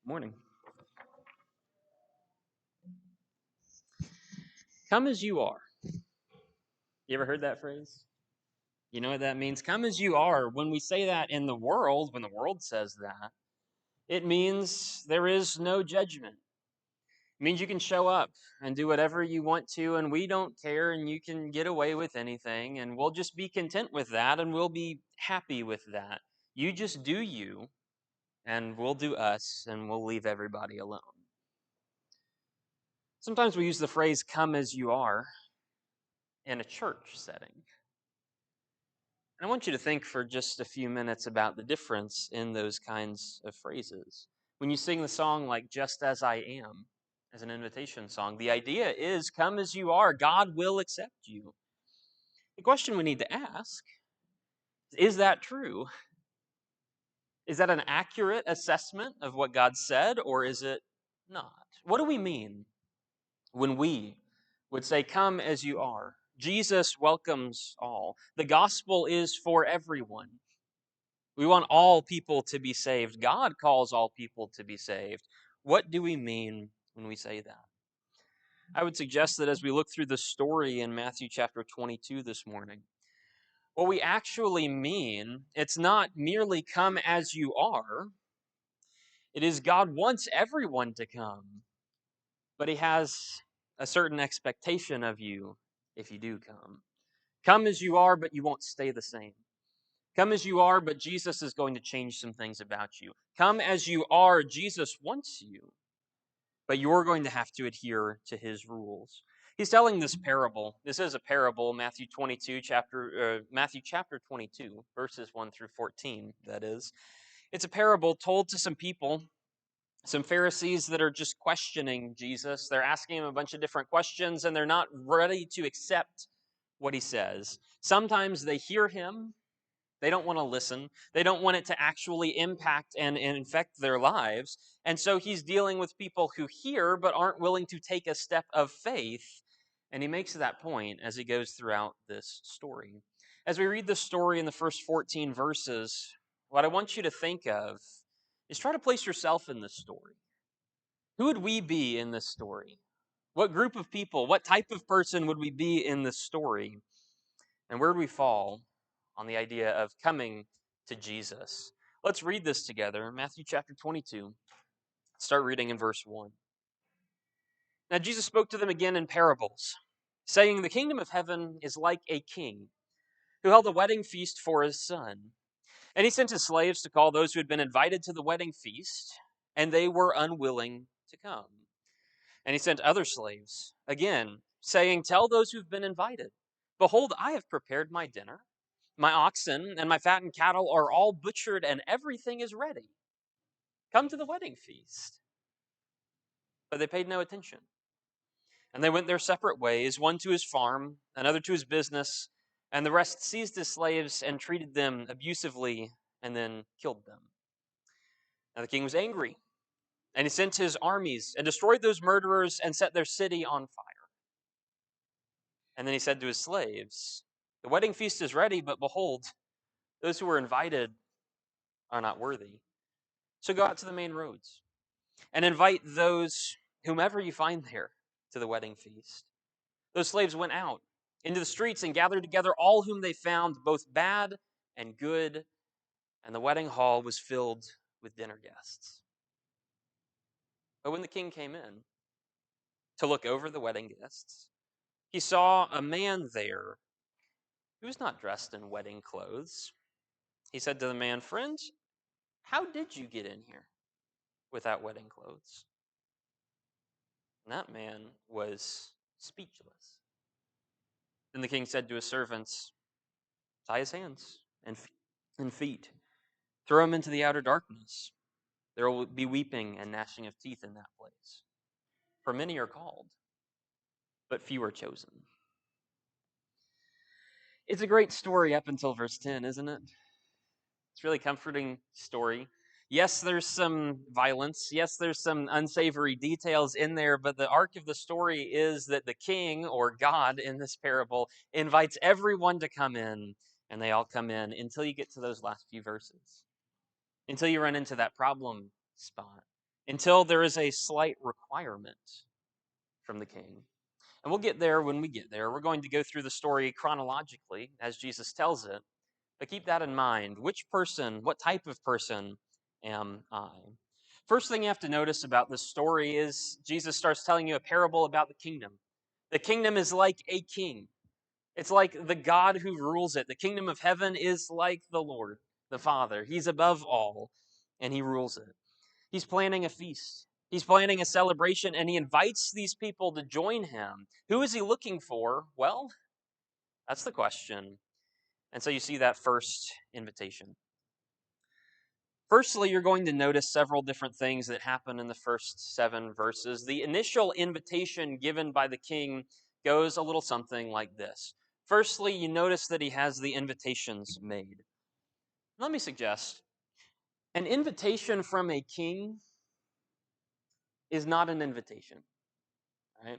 Morning. Come as you are. You ever heard that phrase? You know what that means? Come as you are. When we say that in the world, when the world says that, it means there is no judgment. It means you can show up and do whatever you want to, and we don't care, and you can get away with anything, and we'll just be content with that, and we'll be happy with that. You just do you, and we'll do us, and we'll leave everybody alone. Sometimes we use the phrase come as you are in a church setting. And I want you to think for just a few minutes about the difference in those kinds of phrases. When you sing the song like Just As I Am, as an invitation song, the idea is come as you are. God will accept you. The question we need to ask is that true? Is that an accurate assessment of what God said, or is it not? What do we mean when we would say, come as you are? Jesus welcomes all. The gospel is for everyone. We want all people to be saved. God calls all people to be saved. What do we mean when we say that? I would suggest that as we look through the story in Matthew chapter 22 this morning, what we actually mean, it's not merely come as you are. It is God wants everyone to come, but he has a certain expectation of you if you do come. Come as you are, but you won't stay the same. Come as you are, but Jesus is going to change some things about you. Come as you are, Jesus wants you, but you're going to have to adhere to his rules. He's telling this parable. This is a parable, Matthew chapter 22, verses 1 through 14, that is. It's a parable told to some people, some Pharisees that are just questioning Jesus. They're asking him a bunch of different questions, and they're not ready to accept what he says. Sometimes they hear him, they don't want to listen. They don't want it to actually impact and infect their lives. And so he's dealing with people who hear but aren't willing to take a step of faith. And he makes that point as he goes throughout this story. As we read the story in the first 14 verses, what I want you to think of is try to place yourself in this story. Who would we be in this story? What group of people, what type of person would we be in this story? And where do we fall on the idea of coming to Jesus? Let's read this together. Matthew chapter 22. Start reading in verse 1. Now Jesus spoke to them again in parables, saying, the kingdom of heaven is like a king who held a wedding feast for his son. And he sent his slaves to call those who had been invited to the wedding feast, and they were unwilling to come. And he sent other slaves again, saying, tell those who've been invited, behold, I have prepared my dinner. My oxen and my fattened cattle are all butchered, and everything is ready. Come to the wedding feast. But they paid no attention. And they went their separate ways, one to his farm, another to his business, and the rest seized his slaves and treated them abusively and then killed them. Now the king was angry, and he sent his armies and destroyed those murderers and set their city on fire. And then he said to his slaves, the wedding feast is ready, but behold, those who were invited are not worthy. So go out to the main roads and invite those, whomever you find there, to the wedding feast. Those slaves went out into the streets and gathered together all whom they found, both bad and good, and the wedding hall was filled with dinner guests. But when the king came in to look over the wedding guests, he saw a man there who was not dressed in wedding clothes. He said to the man, friend, how did you get in here without wedding clothes? And that man was speechless. Then the king said to his servants, tie his hands and feet, throw him into the outer darkness. There will be weeping and gnashing of teeth in that place. For many are called, but few are chosen. It's a great story up until verse 10, isn't it? It's a really comforting story. Yes, there's some violence. Yes, there's some unsavory details in there, but the arc of the story is that the king, or God in this parable, invites everyone to come in, and they all come in until you get to those last few verses, until you run into that problem spot. until there is a slight requirement from the king. And we'll get there when we get there. We're going to go through the story chronologically as Jesus tells it. But keep that in mind. Which person, what type of person am I? First thing you have to notice about this story is Jesus starts telling you a parable about the kingdom. The kingdom is like a king. It's like the God who rules it. The kingdom of heaven is like the Lord, the Father. He's above all, and he rules it. He's planning a feast. He's planning a celebration, and he invites these people to join him. Who is he looking for? Well, that's the question. And so you see that first invitation. Firstly, you're going to notice several different things that happen in the first 7 verses. The initial invitation given by the king goes a little something like this. Firstly, you notice that he has the invitations made. Let me suggest an invitation from a king is not an invitation, right?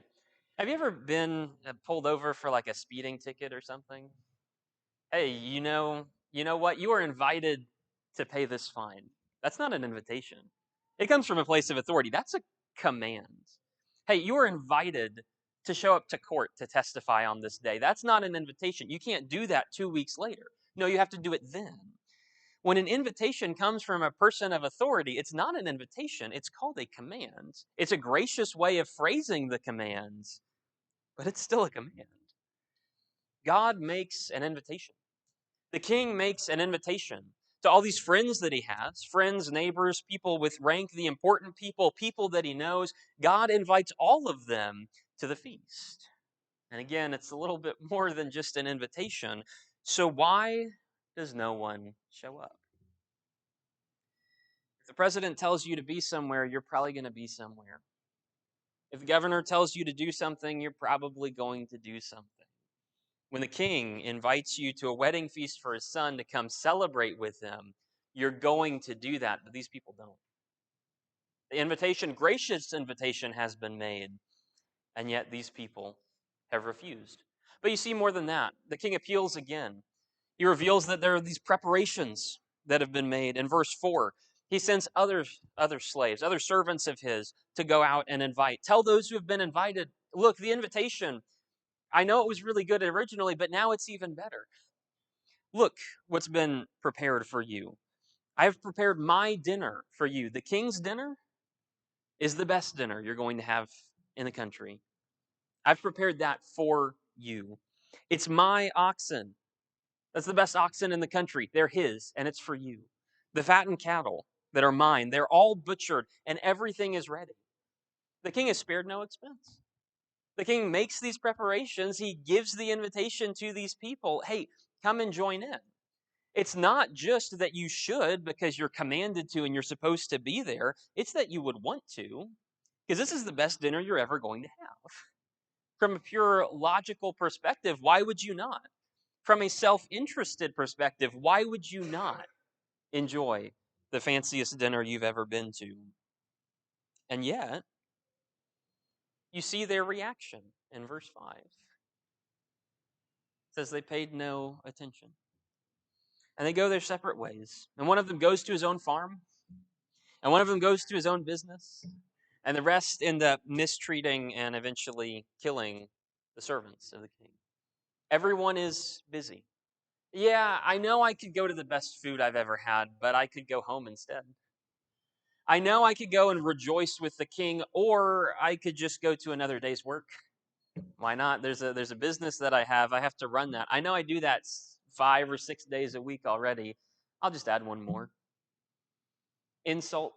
Have you ever been pulled over for like a speeding ticket or something? Hey, you know what? You are invited to pay this fine. That's not an invitation. It comes from a place of authority. That's a command. Hey, you are invited to show up to court to testify on this day. That's not an invitation. You can't do that 2 weeks later. No, you have to do it then. When an invitation comes from a person of authority, it's not an invitation, it's called a command. It's a gracious way of phrasing the commands, but it's still a command. God makes an invitation. The king makes an invitation to all these friends that he has, friends, neighbors, people with rank, the important people, people that he knows. God invites all of them to the feast. And again, it's a little bit more than just an invitation. So why does no one show up? If the president tells you to be somewhere, you're probably going to be somewhere. If the governor tells you to do something, you're probably going to do something. When the king invites you to a wedding feast for his son to come celebrate with him, you're going to do that, but these people don't. The invitation, gracious invitation, has been made, and yet these people have refused. But you see more than that. The king appeals again. He reveals that there are these preparations that have been made. In verse 4, he sends other slaves, other servants of his, to go out and invite. Tell those who have been invited, look, the invitation, I know it was really good originally, but now it's even better. Look what's been prepared for you. I have prepared my dinner for you. The king's dinner is the best dinner you're going to have in the country. I've prepared that for you. It's my oxen. That's the best oxen in the country. They're his, and it's for you. The fattened cattle that are mine, they're all butchered, and everything is ready. The king has spared no expense. The king makes these preparations. He gives the invitation to these people. Hey, come and join in. It's not just that you should because you're commanded to and you're supposed to be there. It's that you would want to, because this is the best dinner you're ever going to have. From a pure logical perspective, why would you not? From a self interested perspective, why would you not enjoy the fanciest dinner you've ever been to? And yet, you see their reaction in verse 5. It says they paid no attention. And they go their separate ways. And one of them goes to his own farm, and one of them goes to his own business, and the rest end up mistreating and eventually killing the servants of the king. Everyone is busy. Yeah, I know I could go to the best food I've ever had, but I could go home instead. I know I could go and rejoice with the king, or I could just go to another day's work. Why not? There's a business that I have. I have to run that. I know I do that 5 or 6 days a week already. I'll just add one more. Insult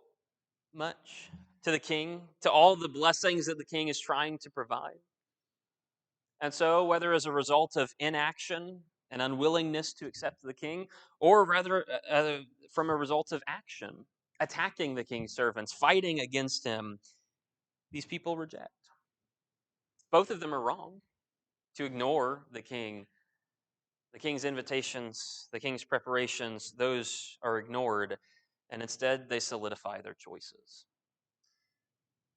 much to the king, to all the blessings that the king is trying to provide. And so, whether as a result of inaction and unwillingness to accept the king, or rather from a result of action, attacking the king's servants, fighting against him, these people reject. Both of them are wrong. To ignore the king's invitations, the king's preparations, those are ignored, and instead they solidify their choices.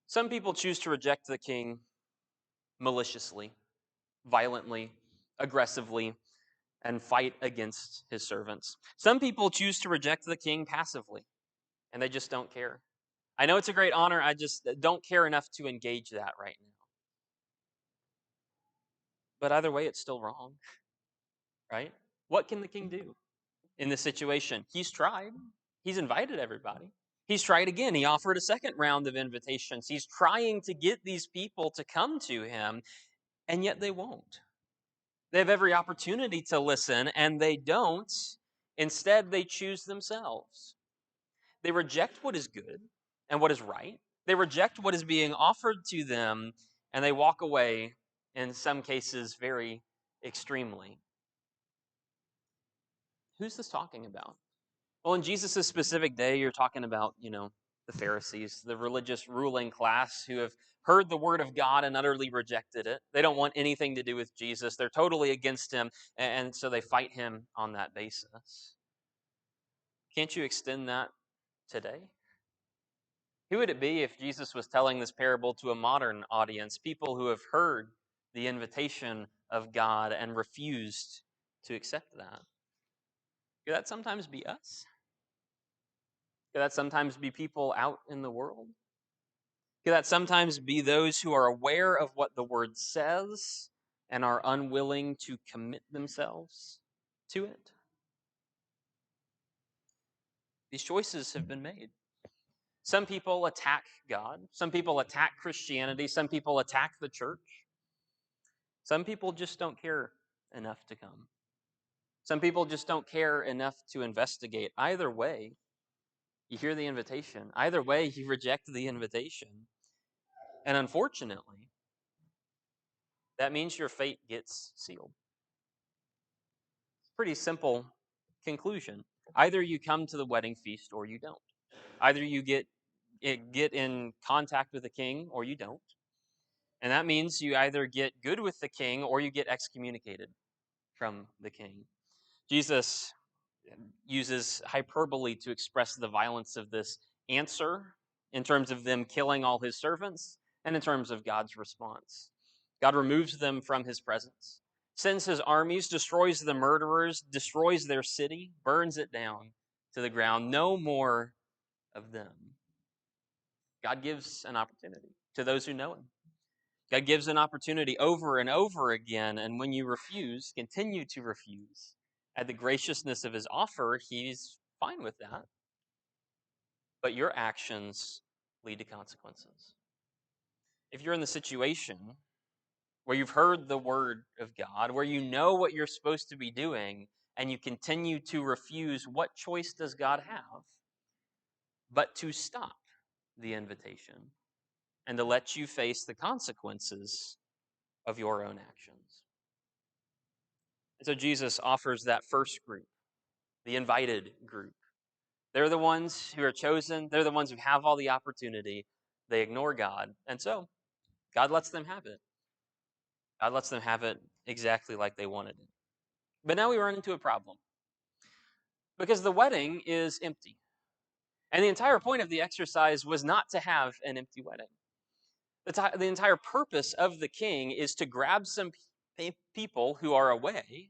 Some people choose to reject the king maliciously, violently, aggressively, and fight against his servants. Some people choose to reject the king passively, and they just don't care. I know it's a great honor. I just don't care enough to engage that right now. But either way, it's still wrong, right? What can the king do in this situation? He's tried. He's invited everybody. He's tried again. He offered a second round of invitations. He's trying to get these people to come to him, and yet they won't. They have every opportunity to listen, and they don't. Instead, they choose themselves. They reject what is good and what is right. They reject what is being offered to them, and they walk away, in some cases, very extremely. Who's this talking about? Well, in Jesus' specific day, you're talking about, the Pharisees, the religious ruling class who have heard the word of God and utterly rejected it. They don't want anything to do with Jesus. They're totally against him, and so they fight him on that basis. Can't you extend that today? Who would it be if Jesus was telling this parable to a modern audience, people who have heard the invitation of God and refused to accept that? Could that sometimes be us? Could that sometimes be people out in the world? Could that sometimes be those who are aware of what the word says and are unwilling to commit themselves to it? These choices have been made. Some people attack God. Some people attack Christianity. Some people attack the church. Some people just don't care enough to come. Some people just don't care enough to investigate. Either way, you hear the invitation. Either way, you reject the invitation. And unfortunately, that means your fate gets sealed. Pretty simple conclusion. Either you come to the wedding feast or you don't. Either you get in contact with the king or you don't. And that means you either get good with the king or you get excommunicated from the king. Jesus uses hyperbole to express the violence of this answer in terms of them killing all his servants and in terms of God's response. God removes them from his presence, sends his armies, destroys the murderers, destroys their city, burns it down to the ground. No more of them. God gives an opportunity to those who know him. God gives an opportunity over and over again, and when you refuse, continue to refuse, at the graciousness of his offer, he's fine with that. But your actions lead to consequences. If you're in the situation where you've heard the word of God, where you know what you're supposed to be doing, and you continue to refuse, what choice does God have but to stop the invitation and to let you face the consequences of your own actions? And so Jesus offers that first group, the invited group. They're the ones who are chosen. They're the ones who have all the opportunity. They ignore God. And so God lets them have it. God lets them have it exactly like they wanted it. But now we run into a problem because the wedding is empty. And the entire point of the exercise was not to have an empty wedding. The entire purpose of the king is to grab some people who are away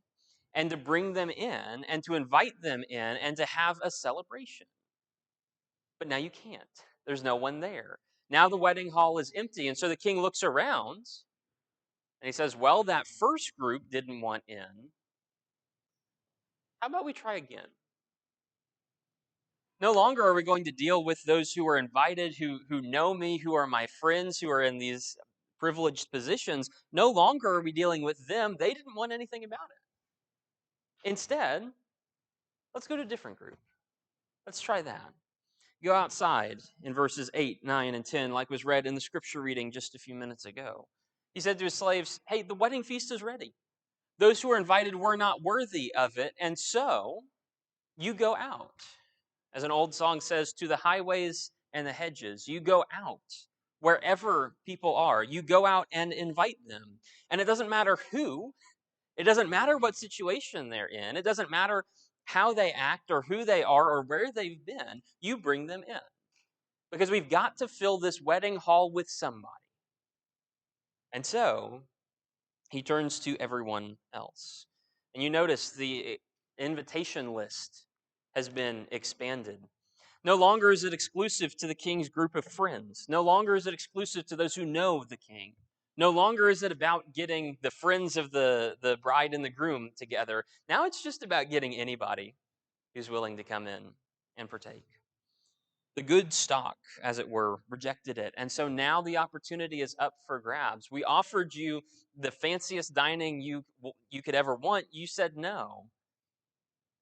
and to bring them in and to invite them in and to have a celebration. But now you can't. There's no one there. Now the wedding hall is empty. And so the king looks around and he says, well, that first group didn't want in. How about we try again? No longer are we going to deal with those who are invited, who know me, who are my friends, who are in these privileged positions. No longer are we dealing with them. They didn't want anything about it. Instead, let's go to a different group. Let's try that. Go outside in verses 8, 9, and 10, like was read in the scripture reading just a few minutes ago. He said to his slaves, hey, the wedding feast is ready. Those who were invited were not worthy of it, and so you go out. As an old song says, to the highways and the hedges. You go out wherever people are. You go out and invite them. And it doesn't matter who, it doesn't matter what situation they're in, it doesn't matter how they act or who they are or where they've been. You bring them in. Because we've got to fill this wedding hall with somebody. And so he turns to everyone else. And you notice the invitation list has been expanded. No longer is it exclusive to the king's group of friends. No longer is it exclusive to those who know the king. No longer is it about getting the friends of the bride and the groom together. Now it's just about getting anybody who's willing to come in and partake. The good stock, as it were, rejected it. And so now the opportunity is up for grabs. We offered you the fanciest dining you could ever want. You said no.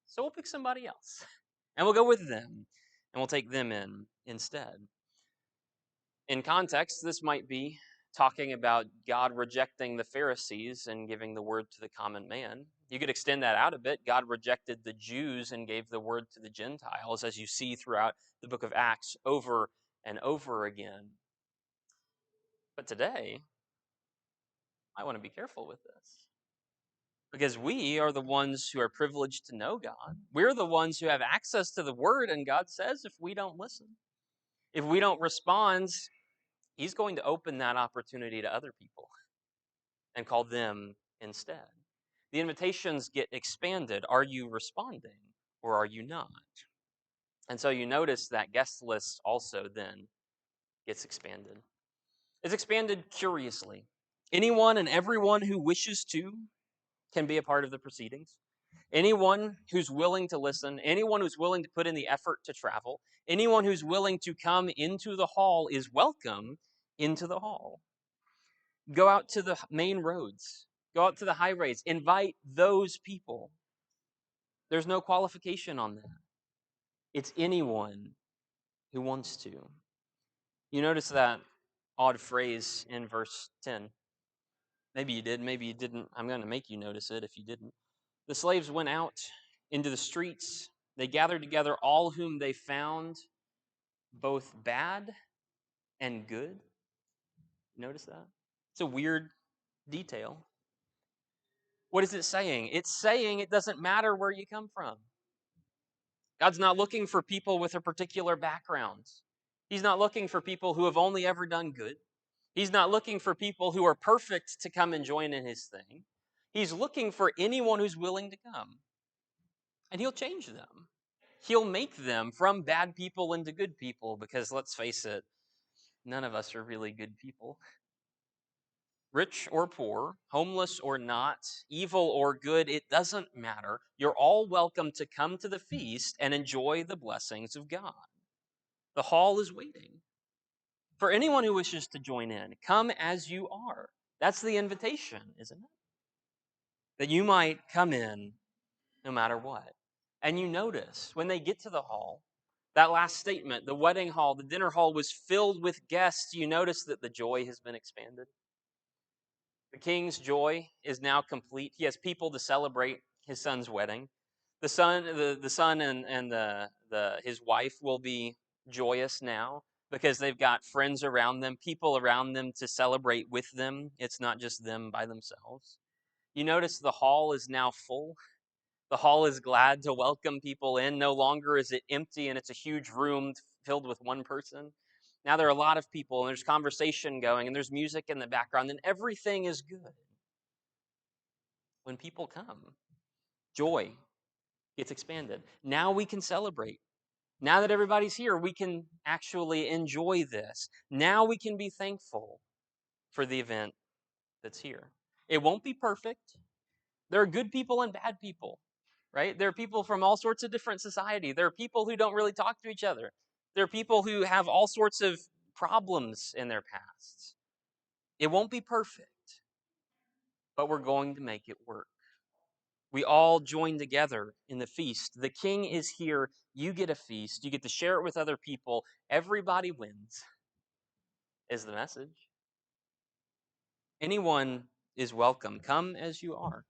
So we'll pick somebody else. And we'll go with them. And we'll take them in instead. In context, this might be talking about God rejecting the Pharisees and giving the word to the common man. You could extend that out a bit. God rejected the Jews and gave the word to the Gentiles, as you see throughout the book of Acts over and over again. But today, I want to be careful with this. Because we are the ones who are privileged to know God. We're the ones who have access to the word, and God says if we don't listen, if we don't respond, He's going to open that opportunity to other people and call them instead. The invitations get expanded. Are you responding or are you not? And so you notice that guest list also then gets expanded. It's expanded curiously. Anyone and everyone who wishes to can be a part of the proceedings. Anyone who's willing to listen, anyone who's willing to put in the effort to travel, anyone who's willing to come into the hall is welcome into the hall. Go out to the main roads, go out to the highways, invite those people. There's no qualification on that. It's anyone who wants to. You notice that odd phrase in verse 10. Maybe you did, maybe you didn't. I'm going to make you notice it if you didn't. The slaves went out into the streets. They gathered together all whom they found, both bad and good. Notice that? It's a weird detail. What is it saying? It's saying it doesn't matter where you come from. God's not looking for people with a particular background. He's not looking for people who have only ever done good. He's not looking for people who are perfect to come and join in his thing. He's looking for anyone who's willing to come. And he'll change them. He'll make them from bad people into good people because let's face it, none of us are really good people. Rich or poor, homeless or not, evil or good, it doesn't matter. You're all welcome to come to the feast and enjoy the blessings of God. The hall is waiting for anyone who wishes to join in. Come as you are. That's the invitation, isn't it? That you might come in no matter what. And you notice when they get to the hall, that last statement, the wedding hall, the dinner hall was filled with guests. You notice that the joy has been expanded. The king's joy is now complete. He has people to celebrate his son's wedding. The son and his wife will be joyous now because they've got friends around them, people around them to celebrate with them. It's not just them by themselves. You notice the hall is now full. The hall is glad to welcome people in. No longer is it empty and it's a huge room filled with one person. Now there are a lot of people and there's conversation going and there's music in the background and everything is good. When people come, joy gets expanded. Now we can celebrate. Now that everybody's here, we can actually enjoy this. Now we can be thankful for the event that's here. It won't be perfect. There are good people and bad people, right? There are people from all sorts of different society. There are people who don't really talk to each other. There are people who have all sorts of problems in their pasts. It won't be perfect, but we're going to make it work. We all join together in the feast. The king is here. You get a feast. You get to share it with other people. Everybody wins, is the message. Anyone is welcome. Come as you are.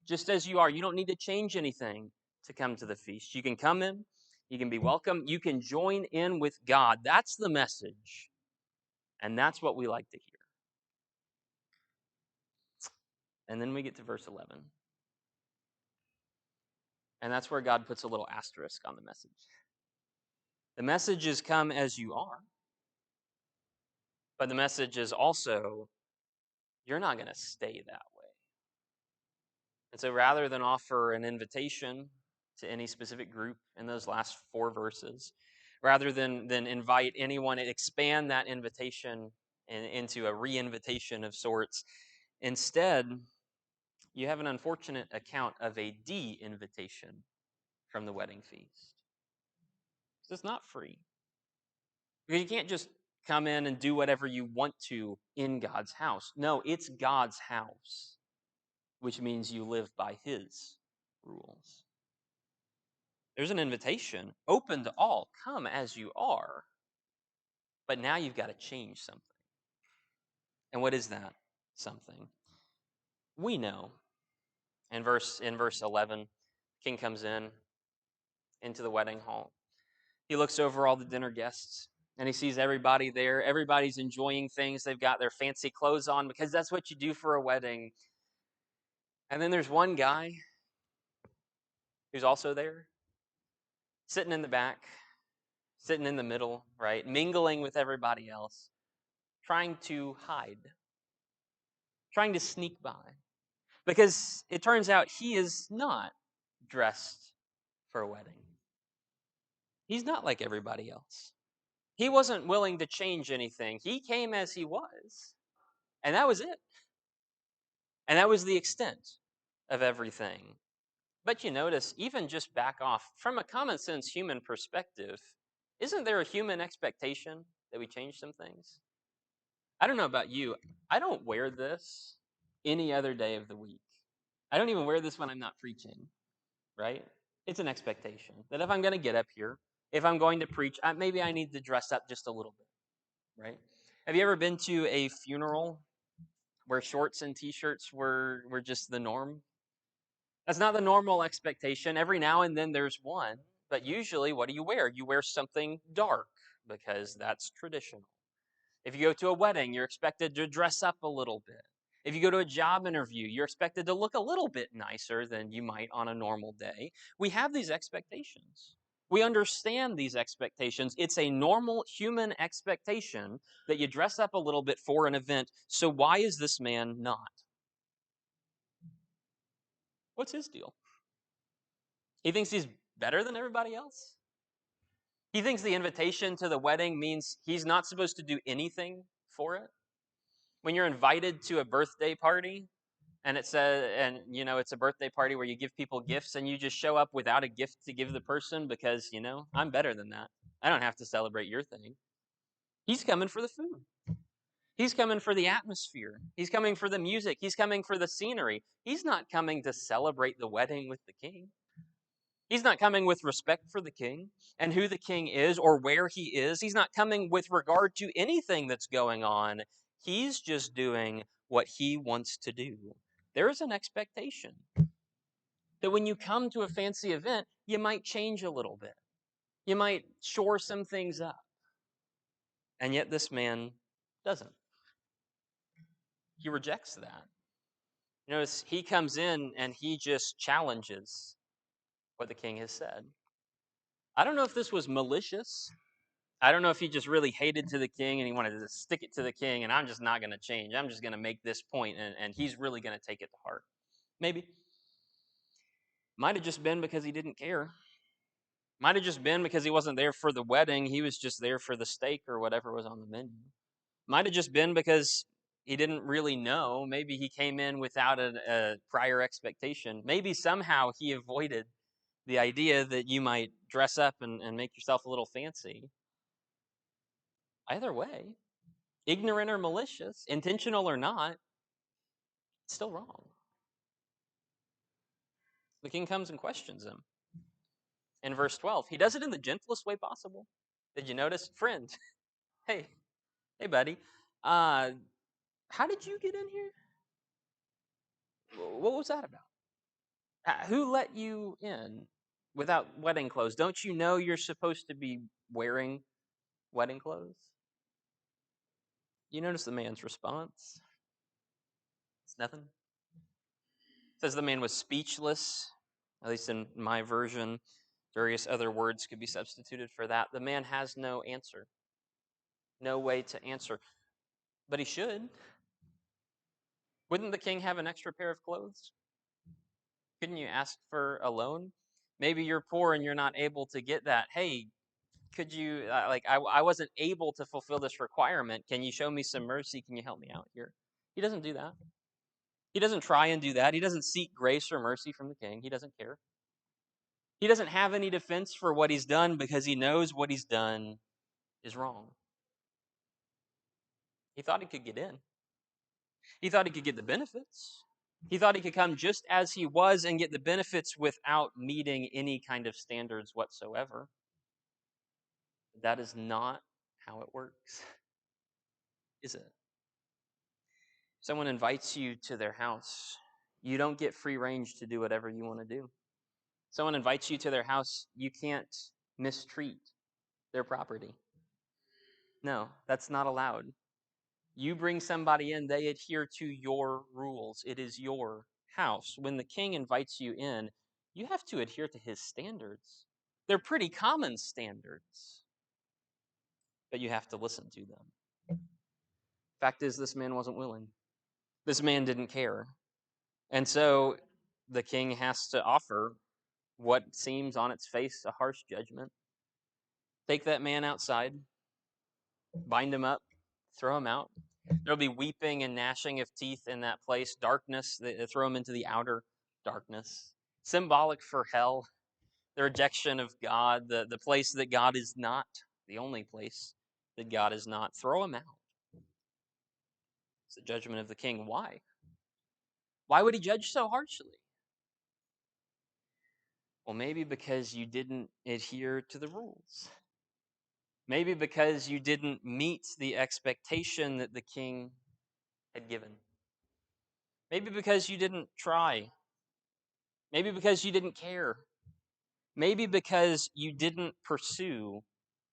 Just as you are. You don't need to change anything to come to the feast. You can come in. You can be welcome. You can join in with God. That's the message. And that's what we like to hear. And then we get to verse 11. And that's where God puts a little asterisk on the message. The message is come as you are. But the message is also, you're not going to stay that way. And so rather than offer an invitation to any specific group in those last 4 verses, rather than invite anyone, expand that invitation into a re-invitation of sorts. Instead, you have an unfortunate account of a de-invitation from the wedding feast. It's not free. Because you can't just come in and do whatever you want to in God's house. No, it's God's house, which means you live by his rules. There's an invitation open to all. Come as you are. But now you've got to change something. And what is that something? We know. In verse 11, king comes into the wedding hall. He looks over all the dinner guests and he sees everybody there. Everybody's enjoying things. They've got their fancy clothes on because that's what you do for a wedding. And then there's one guy who's also there, sitting in the back, sitting in the middle, right? Mingling with everybody else, trying to hide, trying to sneak by. Because it turns out he is not dressed for a wedding. He's not like everybody else. He wasn't willing to change anything. He came as he was. And that was it. And that was the extent of everything. But you notice, even just back off, from a common sense human perspective, isn't there a human expectation that we change some things? I don't know about you. I don't wear this any other day of the week. I don't even wear this when I'm not preaching, right? It's an expectation that if I'm going to get up here, if I'm going to preach, maybe I need to dress up just a little bit, right? Have you ever been to a funeral where shorts and t-shirts were just the norm? That's not the normal expectation. Every now and then there's one, but usually what do you wear? You wear something dark because that's traditional. If you go to a wedding, you're expected to dress up a little bit. If you go to a job interview, you're expected to look a little bit nicer than you might on a normal day. We have these expectations. We understand these expectations. It's a normal human expectation that you dress up a little bit for an event. So why is this man not? What's his deal? He thinks he's better than everybody else? He thinks the invitation to the wedding means he's not supposed to do anything for it? When you're invited to a birthday party and it says, and it's a birthday party where you give people gifts and you just show up without a gift to give the person because, I'm better than that. I don't have to celebrate your thing. He's coming for the food. He's coming for the atmosphere. He's coming for the music. He's coming for the scenery. He's not coming to celebrate the wedding with the king. He's not coming with respect for the king and who the king is or where he is. He's not coming with regard to anything that's going on. He's just doing what he wants to do. There is an expectation that when you come to a fancy event, you might change a little bit. You might shore some things up. And yet this man doesn't. He rejects that. Notice he comes in and he just challenges what the king has said. I don't know if this was malicious. I don't know if he just really hated to the king and he wanted to stick it to the king and I'm just not going to change. I'm just going to make this point and he's really going to take it to heart. Maybe. Might have just been because he didn't care. Might have just been because he wasn't there for the wedding. He was just there for the steak or whatever was on the menu. Might have just been because he didn't really know. Maybe he came in without a prior expectation. Maybe somehow he avoided the idea that you might dress up and make yourself a little fancy. Either way, ignorant or malicious, intentional or not, it's still wrong. The king comes and questions him. In verse 12, he does it in the gentlest way possible. Did you notice? Friend, hey, buddy, how did you get in here? What was that about? Who let you in without wedding clothes? Don't you know you're supposed to be wearing wedding clothes? You notice the man's response? It's nothing. It says the man was speechless, at least in my version. Various other words could be substituted for that. The man has no answer, no way to answer. But he should. Wouldn't the king have an extra pair of clothes? Couldn't you ask for a loan? Maybe you're poor and you're not able to get that. Hey, Could you, I wasn't able to fulfill this requirement. Can you show me some mercy? Can you help me out here? He doesn't do that. He doesn't try and do that. He doesn't seek grace or mercy from the king. He doesn't care. He doesn't have any defense for what he's done because he knows what he's done is wrong. He thought he could get in. He thought he could get the benefits. He thought he could come just as he was and get the benefits without meeting any kind of standards whatsoever. That is not how it works, is it? Someone invites you to their house. You don't get free range to do whatever you want to do. Someone invites you to their house. You can't mistreat their property. No, that's not allowed. You bring somebody in, they adhere to your rules. It is your house. When the king invites you in, you have to adhere to his standards. They're pretty common standards, but you have to listen to them. Fact is, this man wasn't willing. This man didn't care. And so the king has to offer what seems on its face a harsh judgment. Take that man outside, bind him up, throw him out. There'll be weeping and gnashing of teeth in that place. Darkness, they throw him into the outer darkness. Symbolic for hell, the rejection of God, the place that God is not, the only place that God is not. Throw him out. It's the judgment of the king. Why? Why would he judge so harshly? Well, maybe because you didn't adhere to the rules. Maybe because you didn't meet the expectation that the king had given. Maybe because you didn't try. Maybe because you didn't care. Maybe because you didn't pursue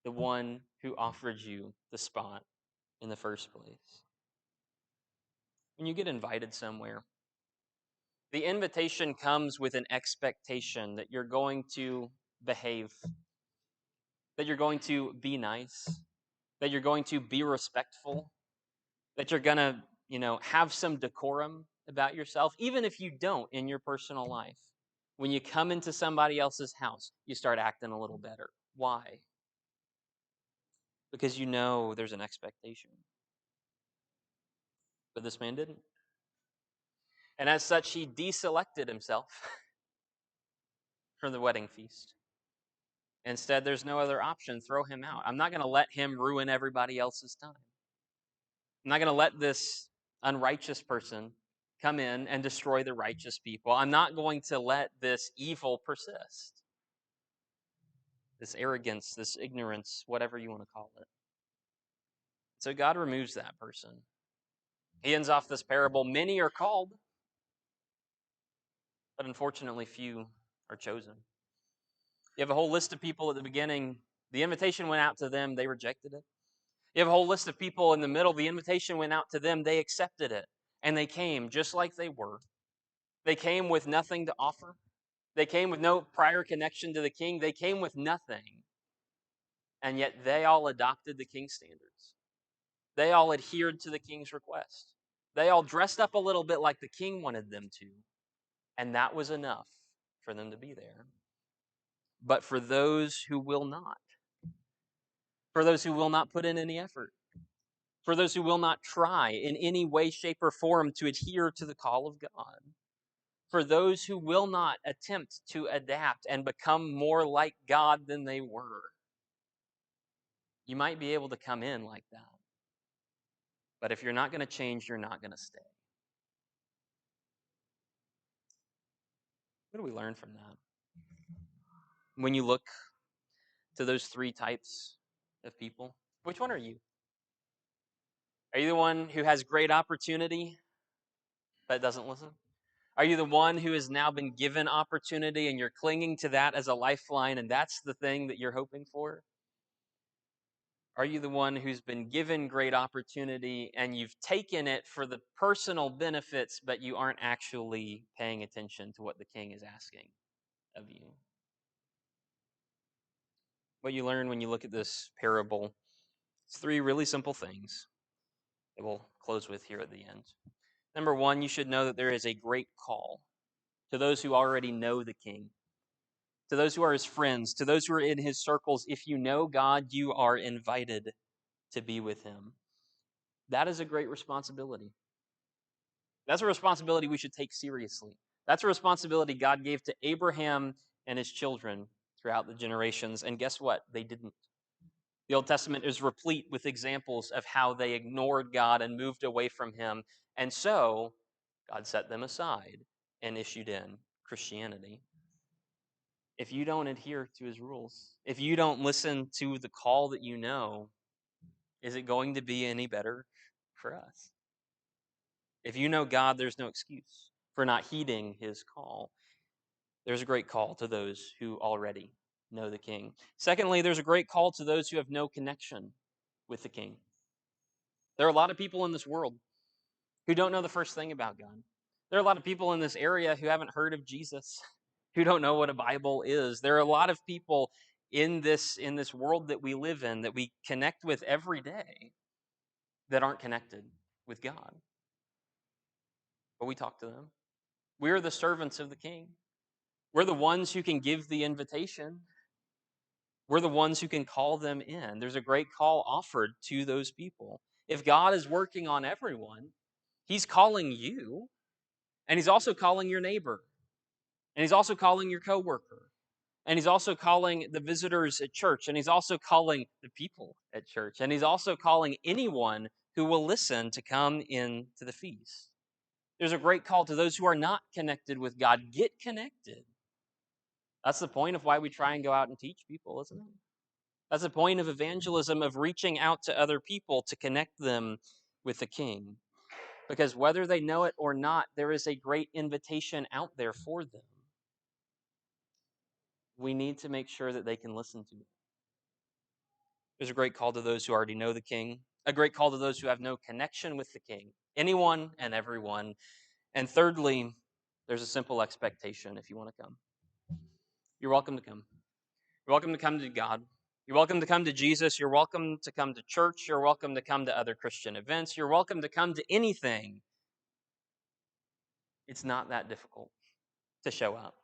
the one who offered you the spot in the first place. When you get invited somewhere, the invitation comes with an expectation that you're going to behave, that you're going to be nice, that you're going to be respectful, that you're going to, have some decorum about yourself, even if you don't in your personal life. When you come into somebody else's house, you start acting a little better. Why? Because you know there's an expectation. But this man didn't. And as such, he deselected himself from the wedding feast. Instead, there's no other option. Throw him out. I'm not going to let him ruin everybody else's time. I'm not going to let this unrighteous person come in and destroy the righteous people. I'm not going to let this evil persist. This arrogance, this ignorance, whatever you want to call it. So God removes that person. He ends off this parable. Many are called, but unfortunately, few are chosen. You have a whole list of people at the beginning. The invitation went out to them. They rejected it. You have a whole list of people in the middle. The invitation went out to them. They accepted it. And they came just like they were. They came with nothing to offer. They came with no prior connection to the king. They came with nothing. And yet they all adopted the king's standards. They all adhered to the king's request. They all dressed up a little bit like the king wanted them to. And that was enough for them to be there. But for those who will not, for those who will not put in any effort, for those who will not try in any way, shape, or form to adhere to the call of God, for those who will not attempt to adapt and become more like God than they were, you might be able to come in like that. But if you're not going to change, you're not going to stay. What do we learn from that? When you look to those three types of people, which one are you? Are you the one who has great opportunity but doesn't listen? Are you the one who has now been given opportunity and you're clinging to that as a lifeline and that's the thing that you're hoping for? Are you the one who's been given great opportunity and you've taken it for the personal benefits, but you aren't actually paying attention to what the king is asking of you? What you learn when you look at this parable, it's three really simple things that we'll close with here at the end. Number one, you should know that there is a great call to those who already know the king. to those who are his friends, to those who are in his circles. If you know God, you are invited to be with him. That is a great responsibility. That's a responsibility we should take seriously. That's a responsibility God gave to Abraham and his children throughout the generations. And guess what? They didn't. The Old Testament is replete with examples of how they ignored God and moved away from him. And so God set them aside and issued in Christianity. If you don't adhere to his rules, if you don't listen to the call that you know, is it going to be any better for us? If you know God, there's no excuse for not heeding his call. There's a great call to those who already know the King. Secondly, there's a great call to those who have no connection with the King. There are a lot of people in this world who don't know the first thing about God. There are a lot of people in this area who haven't heard of Jesus, who don't know what a Bible is. There are a lot of people in this world that we live in, that we connect with every day, that aren't connected with God. But we talk to them. We're the servants of the King. We're the ones who can give the invitation. We're the ones who can call them in. There's a great call offered to those people. If God is working on everyone, he's calling you, and he's also calling your neighbor, and he's also calling your coworker, and he's also calling the visitors at church, and he's also calling the people at church, and he's also calling anyone who will listen to come into the feast. There's a great call to those who are not connected with God. Get connected. That's the point of why we try and go out and teach people, isn't it? That's the point of evangelism, of reaching out to other people to connect them with the King. Because whether they know it or not, there is a great invitation out there for them. We need to make sure that they can listen to it. There's a great call to those who already know the King, a great call to those who have no connection with the King, anyone and everyone. And thirdly, there's a simple expectation if you want to come. You're welcome to come. You're welcome to come to God. You're welcome to come to Jesus. You're welcome to come to church. You're welcome to come to other Christian events. You're welcome to come to anything. It's not that difficult to show up.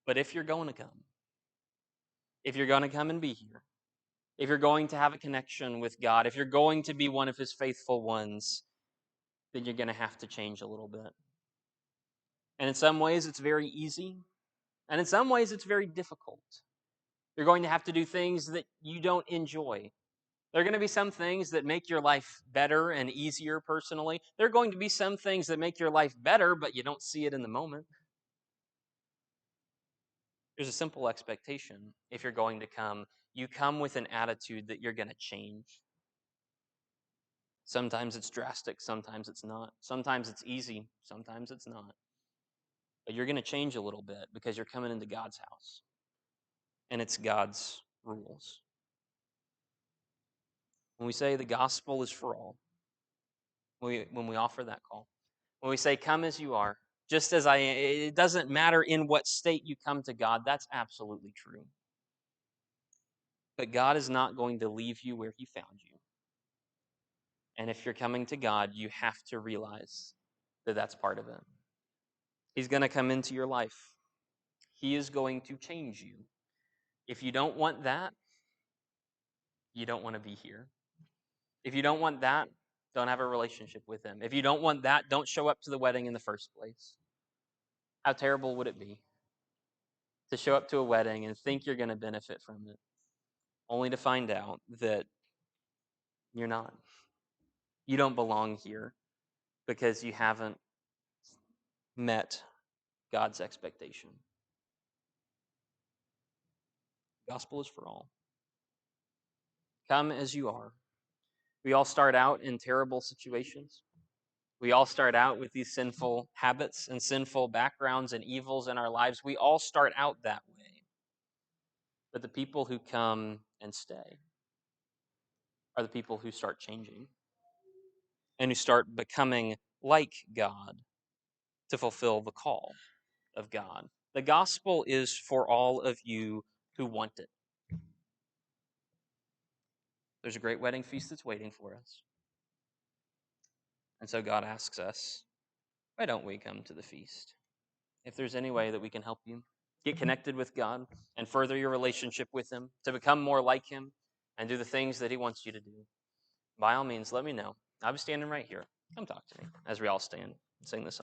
But if you're going to come, if you're going to come and be here, if you're going to have a connection with God, if you're going to be one of his faithful ones, then you're going to have to change a little bit. And in some ways, it's very easy. And in some ways, it's very difficult. You're going to have to do things that you don't enjoy. There are going to be some things that make your life better and easier personally. There are going to be some things that make your life better, but you don't see it in the moment. There's a simple expectation if you're going to come. You come with an attitude that you're going to change. Sometimes it's drastic, sometimes it's not. Sometimes it's easy, sometimes it's not. But you're going to change a little bit because you're coming into God's house. And it's God's rules. When we say the gospel is for all, when we offer that call, when we say, come as you are, just as I am, it doesn't matter in what state you come to God, that's absolutely true. But God is not going to leave you where he found you. And if you're coming to God, you have to realize that that's part of it. He's going to come into your life. He is going to change you. If you don't want that, you don't want to be here. If you don't want that, don't have a relationship with him. If you don't want that, don't show up to the wedding in the first place. How terrible would it be to show up to a wedding and think you're going to benefit from it, only to find out that you're not? You don't belong here because you haven't met God's expectation. Gospel is for all. Come as you are. We all start out in terrible situations. We all start out with these sinful habits and sinful backgrounds and evils in our lives. We all start out that way. But the people who come and stay are the people who start changing and who start becoming like God to fulfill the call of God. The gospel is for all of you who want it. There's a great wedding feast that's waiting for us. And so God asks us, why don't we come to the feast? If there's any way that we can help you, get connected with God and further your relationship with Him, to become more like Him and do the things that He wants you to do, by all means, let me know. I'm standing right here. Come talk to me as we all stand and sing this song.